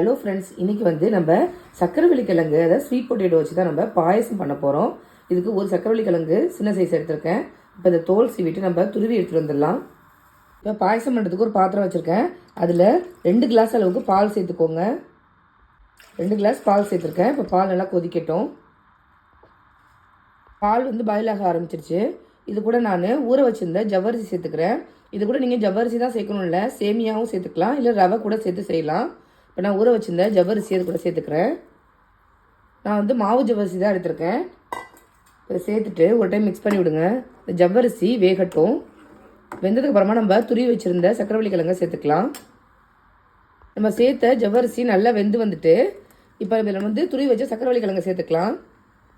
Hello friends, இன்றைக்கி வந்து நம்ம சக்கரவள்ளி கிழங்கு, அதாவது ஸ்வீட் பொட்டேட்டோ வச்சு தான் நம்ம பாயசம் பண்ண போகிறோம். இதுக்கு ஒரு சக்கரவள்ளி கிழங்கு சின்ன சைஸ் எடுத்திருக்கேன். இப்போ இந்த தோல் சீவிட்டு நம்ம துருவி எடுத்துகிட்டு வந்துடலாம். இப்போ பாயசம் பண்ணுறதுக்கு ஒரு பாத்திரம் வச்சுருக்கேன். அதில் 2 கிளாஸ் அளவுக்கு பால் சேர்த்துக்கோங்க. 2 கிளாஸ் பால் சேர்த்துருக்கேன். இப்போ பால் நல்லா கொதிக்கட்டும். பால் வந்து பாயில் ஆக ஆரம்பிச்சிருச்சு. இது கூட நான் ஊற வச்சுருந்த ஜவ்வரிசி சேர்த்துக்கிறேன். இது கூட நீங்கள் ஜவ்வரிசி தான் சேர்க்கணும் இல்லை, சேமியாவும் சேர்த்துக்கலாம், இல்லை ரவை கூட சேர்த்து செய்யலாம். இப்போ நான் ஊற வச்சுருந்த ஜவ்வரிசி அது கூட சேர்த்துக்கிறேன். நான் வந்து மாவு ஜவ்வரிசி தான் எடுத்திருக்கேன். இதை சேர்த்துட்டு ஒரு டைம் மிக்ஸ் பண்ணி விடுங்க. இந்த ஜவ்வரிசி வேகட்டும். வெந்ததுக்கப்புறமா நம்ம துருவி வச்சுருந்த சக்கரவள்ளி கிழங்கை சேர்த்துக்கலாம். நம்ம சேர்த்த ஜவ்வரிசி நல்லா வெந்து வந்துட்டு இப்போ இதில் வந்து துருவி வச்ச சக்கரவள்ளி கிழங்கை சேர்த்துக்கலாம்.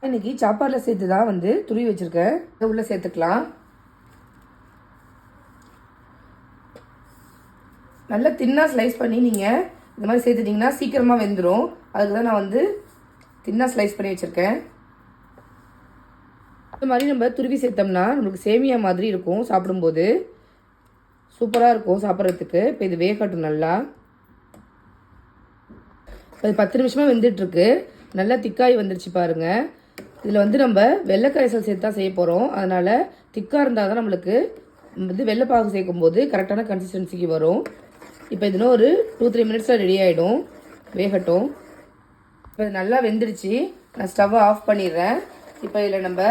இன்றைக்கி சாப்பாடில் சேர்த்து தான் வந்து துருவி வச்சுருக்கேன். இதை உள்ளே சேர்த்துக்கலாம். நல்லா தின்னாக ஸ்லைஸ் பண்ணி நீங்கள் இந்த மாதிரி சேர்த்துட்டிங்கன்னா சீக்கிரமாக வெந்துடும். அதுக்கு தான் நான் வந்து தின்னாக ஸ்லைஸ் பண்ணி வச்சுருக்கேன். இந்த மாதிரி நம்ம துருவி சேர்த்தோம்னா நம்மளுக்கு சேமியா மாதிரி இருக்கும். சாப்பிடும்போது சூப்பராக இருக்கும் சாப்பிட்றதுக்கு. இப்போ இது வேகட்டும் நல்லா. அது 10 நிமிஷமாக வெந்துட்டுருக்கு. நல்லா திக்காய் வந்துருச்சு பாருங்கள். இதில் வந்து நம்ம வெள்ளை கரைசல் சேர்த்து தான் செய்ய போகிறோம். அதனால் திக்காக இருந்தால் தான் நம்மளுக்கு வந்து வெள்ளைப்பாகு சேர்க்கும்போது கரெக்டான கன்சிஸ்டன்சிக்கு வரும். இப்போ இதில் ஒரு 2-3 மினிட்ஸில் ரெடி ஆகிடும். வேகட்டும். இப்போ இது நல்லா வெந்துடுச்சு. நான் ஸ்டவ்வை ஆஃப் பண்ணிடுறேன். இப்போ இதில் நம்ம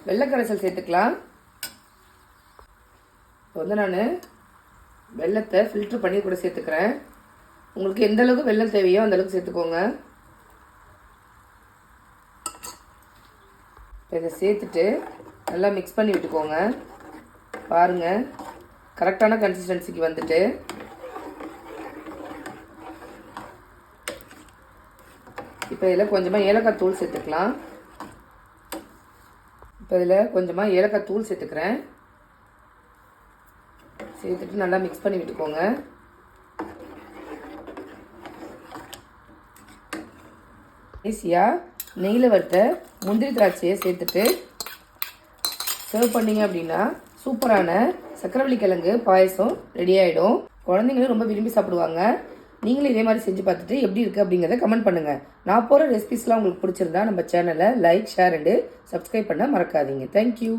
வெள்ளை கரைசல் சேர்த்துக்கலாம். இப்போ வந்து நான் வெள்ளத்தை ஃபில்ட்ரு பண்ணி கூட சேர்த்துக்கிறேன். உங்களுக்கு எந்த அளவுக்கு வெள்ளம் தேவையோ அந்த அளவுக்கு சேர்த்துக்கோங்க. இப்போ இதை சேர்த்துட்டு நல்லா மிக்ஸ் பண்ணி விட்டுக்கோங்க. பாருங்கள், கரெக்டான கன்சிஸ்டன்சிக்கு வந்துட்டு இப்போ இதில் கொஞ்சமாக ஏலக்காய் தூள் சேர்த்துக்கலாம். இப்போ இதில் கொஞ்சமாக ஏலக்காய் தூள் சேர்த்துக்கிறேன். சேர்த்துட்டு நல்லா மிக்ஸ் பண்ணி விட்டுக்கோங்க. ஈஸியாக நெய்யில் வறுத்த முந்திரி திராட்சையை சேர்த்துட்டு சர்வ் பண்ணிங்க அப்படின்னா சூப்பரான சக்கரவள்ளி கிழங்கு பாயசம் ரெடி ஆகிடும். குழந்தைங்களும் ரொம்ப விரும்பி சாப்பிடுவாங்க. நீங்களும் இதே மாதிரி செஞ்சு பார்த்துட்டு எப்படி இருக்குது அப்படிங்கிறத கமெண்ட் பண்ணுங்கள். நான் போகிற ரெசிபிஸ்லாம் உங்களுக்கு பிடிச்சிருந்தா நம்ம சேனலை லைக், ஷேர் அண்டு சப்ஸ்கிரைப் பண்ண மறக்காதீங்க. தேங்க்யூ.